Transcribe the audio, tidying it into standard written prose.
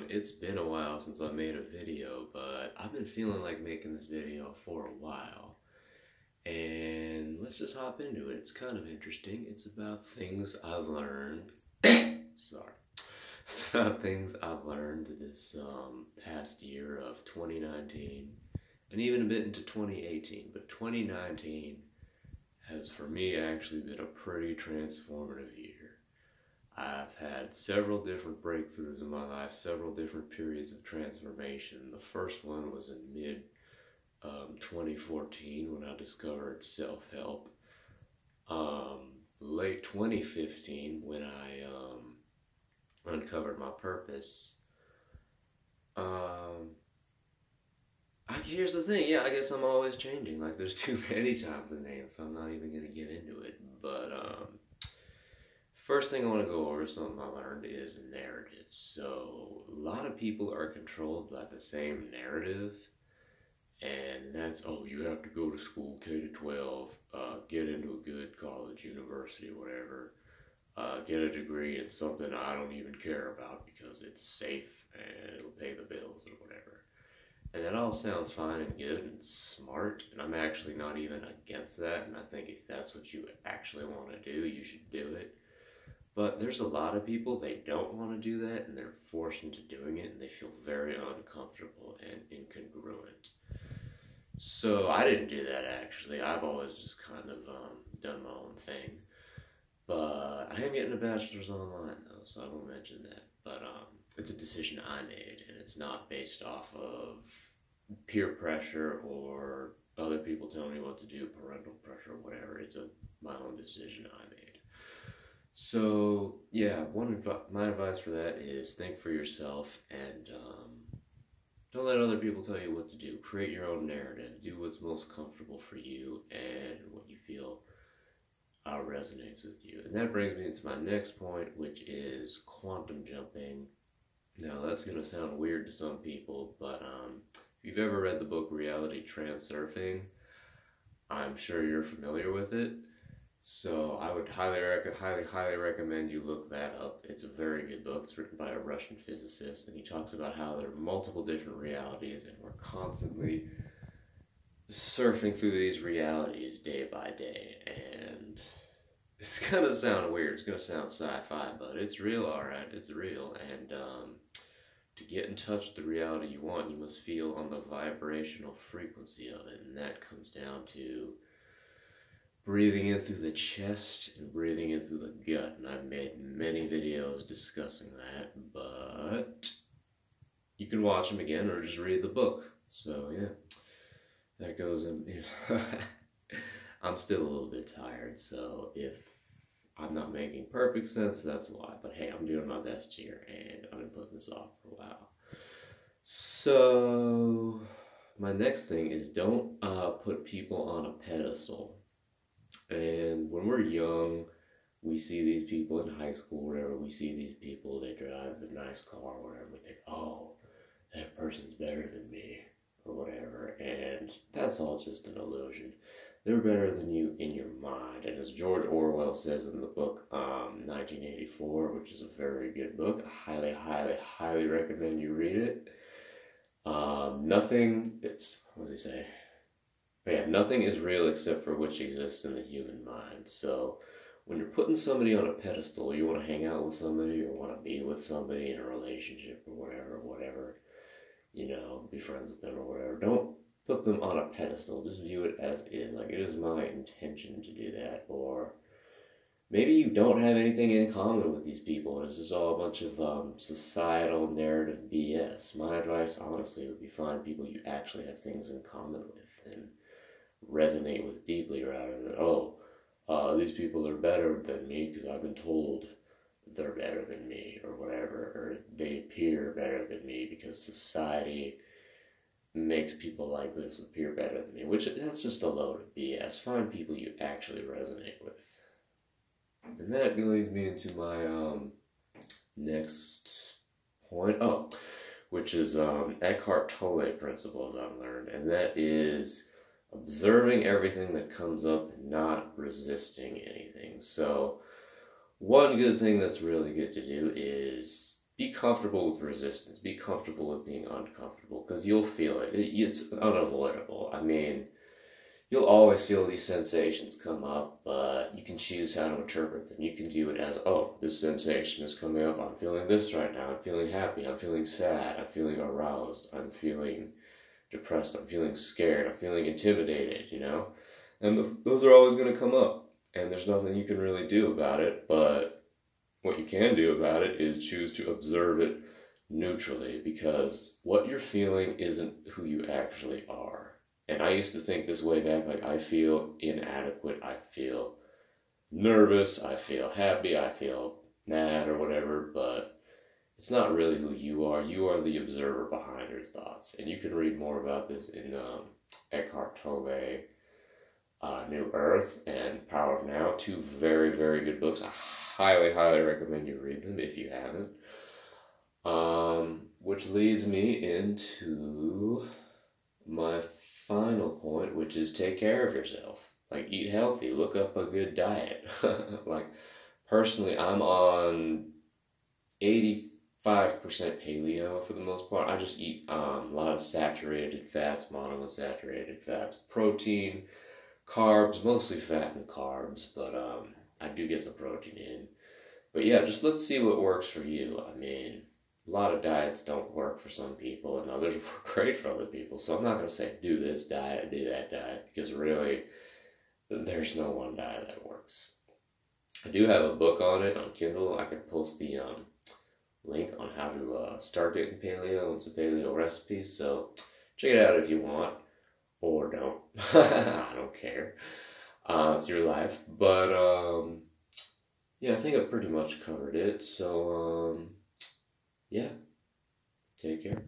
everyone. It's been a while since I made a video, but I've been feeling like making this video for a while. And let's just hop into it. It's kind of interesting. It's about things I've learned. Sorry. It's about things I've learned this past year of 2019 and even a bit into 2018. But 2019 has, for me, actually been a pretty transformative year. I've had several different breakthroughs in my life, several different periods of transformation. The first one was in mid 2014 when I discovered self-help. Late 2015 when I uncovered my purpose. Here's the thing, yeah, I guess I'm always changing. Like, there's too many times to name, so I'm not even going to get into it. But first thing I want to go over, something I learned, is narrative. So a lot of people are controlled by the same narrative, and that's, oh, you have to go to school K to 12, get into a good college, university, whatever, get a degree in something I don't even care about because it's safe and it'll pay the bills or whatever. And that all sounds fine and good and smart, and I'm actually not even against that, and I think if that's what you actually want to do, you should do it. But there's a lot of people, they don't want to do that, and they're forced into doing it, and they feel very uncomfortable and incongruent. So I didn't do that, actually. I've always just kind of done my own thing. But I am getting a bachelor's online, though, so I won't mention that. But it's a decision I made, and it's not based off of peer pressure or other people telling me what to do, parental pressure, whatever. It's my own decision I made. So, yeah, my advice for that is think for yourself and don't let other people tell you what to do. Create your own narrative. Do what's most comfortable for you and what you feel resonates with you. And that brings me into my next point, which is quantum jumping. Now, that's going to sound weird to some people, but if you've ever read the book Reality Transurfing, I'm sure you're familiar with it. So I would highly recommend you look that up. It's a very good book. It's written by a Russian physicist, and he talks about how there are multiple different realities, and we're constantly surfing through these realities day by day. And it's gonna sound weird. It's gonna sound sci-fi, but it's real, alright. It's real. And to get in touch with the reality you want, you must feel on the vibrational frequency of it, and that comes down to breathing in through the chest and breathing in through the gut. And I've made many videos discussing that, but you can watch them again or just read the book. So yeah, that goes in. I'm still a little bit tired, so if I'm not making perfect sense, that's why. But hey, I'm doing my best here, and I've been putting this off for a while. So my next thing is don't put people on a pedestal. And when we're young, we see these people in high school, wherever we see these people, they drive the nice car, whatever, we think, oh, that person's better than me, or whatever, and that's all just an illusion. They're better than you in your mind, and as George Orwell says in the book 1984, which is a very good book, I highly recommend you read it. What does he say? But yeah, nothing is real except for which exists in the human mind. So when you're putting somebody on a pedestal, you want to hang out with somebody or want to be with somebody in a relationship or whatever, you know, be friends with them or whatever. Don't put them on a pedestal. Just view it as is. Like, it is my intention to do that. Or maybe you don't have anything in common with these people and it's just all a bunch of societal narrative BS. My advice, honestly, would be find people you actually have things in common with and resonate with deeply, rather than, these people are better than me because I've been told they're better than me or whatever, or they appear better than me because society makes people like this appear better than me, which that's just a load of BS. Find people you actually resonate with. And that leads me into my next point, which is Eckhart Tolle principles I've learned, and that is observing everything that comes up and not resisting anything. So one good thing that's really good to do is be comfortable with resistance. Be comfortable with being uncomfortable, because you'll feel it. It's unavoidable. I mean, you'll always feel these sensations come up, but you can choose how to interpret them. You can view it as, oh, this sensation is coming up. I'm feeling this right now. I'm feeling happy. I'm feeling sad. I'm feeling aroused. I'm feeling depressed. I'm feeling scared. I'm feeling intimidated, you know? And those are always going to come up. And there's nothing you can really do about it, but what you can do about it is choose to observe it neutrally, because what you're feeling isn't who you actually are. And I used to think this way back, like, I feel inadequate, I feel nervous, I feel happy, I feel mad or whatever, but it's not really who you are. You are the observer behind your thoughts. And you can read more about this in Eckhart Tolle, New Earth and Power of Now, two very, very good books. I highly, highly recommend you read them if you haven't. Which leads me into my final point, which is take care of yourself. Like, eat healthy, look up a good diet. Like, personally, I'm on 85% paleo for the most part. I just eat a lot of saturated fats, monounsaturated fats, protein, carbs, mostly fat and carbs, but I do get some protein in. But yeah, just let's see what works for you. I mean, a lot of diets don't work for some people, and others work great for other people. So I'm not going to say do this diet, do that diet, because really, there's no one diet that works. I do have a book on it on Kindle. I can post the link on how to start getting paleo and some paleo recipes. So check it out if you want. Or don't. I don't care. It's your life. But, yeah, I think I pretty much covered it. So, yeah, take care.